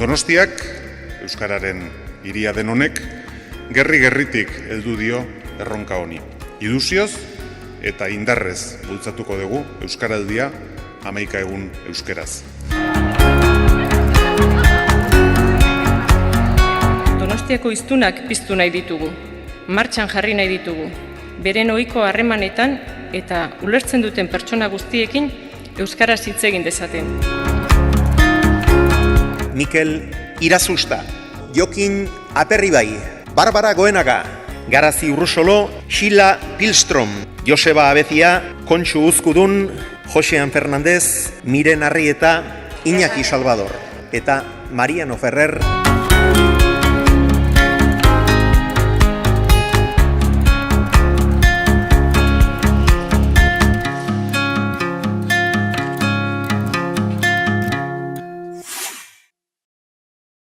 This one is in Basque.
Donostiak, euskararen hiria den honek, gerri-gerritik heldu dio erronka honi. Iduzioz eta indarrez bultzatuko dugu Euskaraldia 11 egun euskeraz. Donostiako hiztunak piztu nahi ditugu, martxan jarri nahi ditugu, beren ohiko harremanetan eta ulertzen duten pertsona guztiekin euskaraz hitz egin dezaten. Mikel Irazusta, Jokin Aperribai, Barbara Goenaga, Garazi Urrusolo, Xila Pilstrom, Joseba Abezia, Kontxu Uzkudun, Josean Fernandez, Miren Arrieta, Iñaki Salvador eta Mariano Ferrer.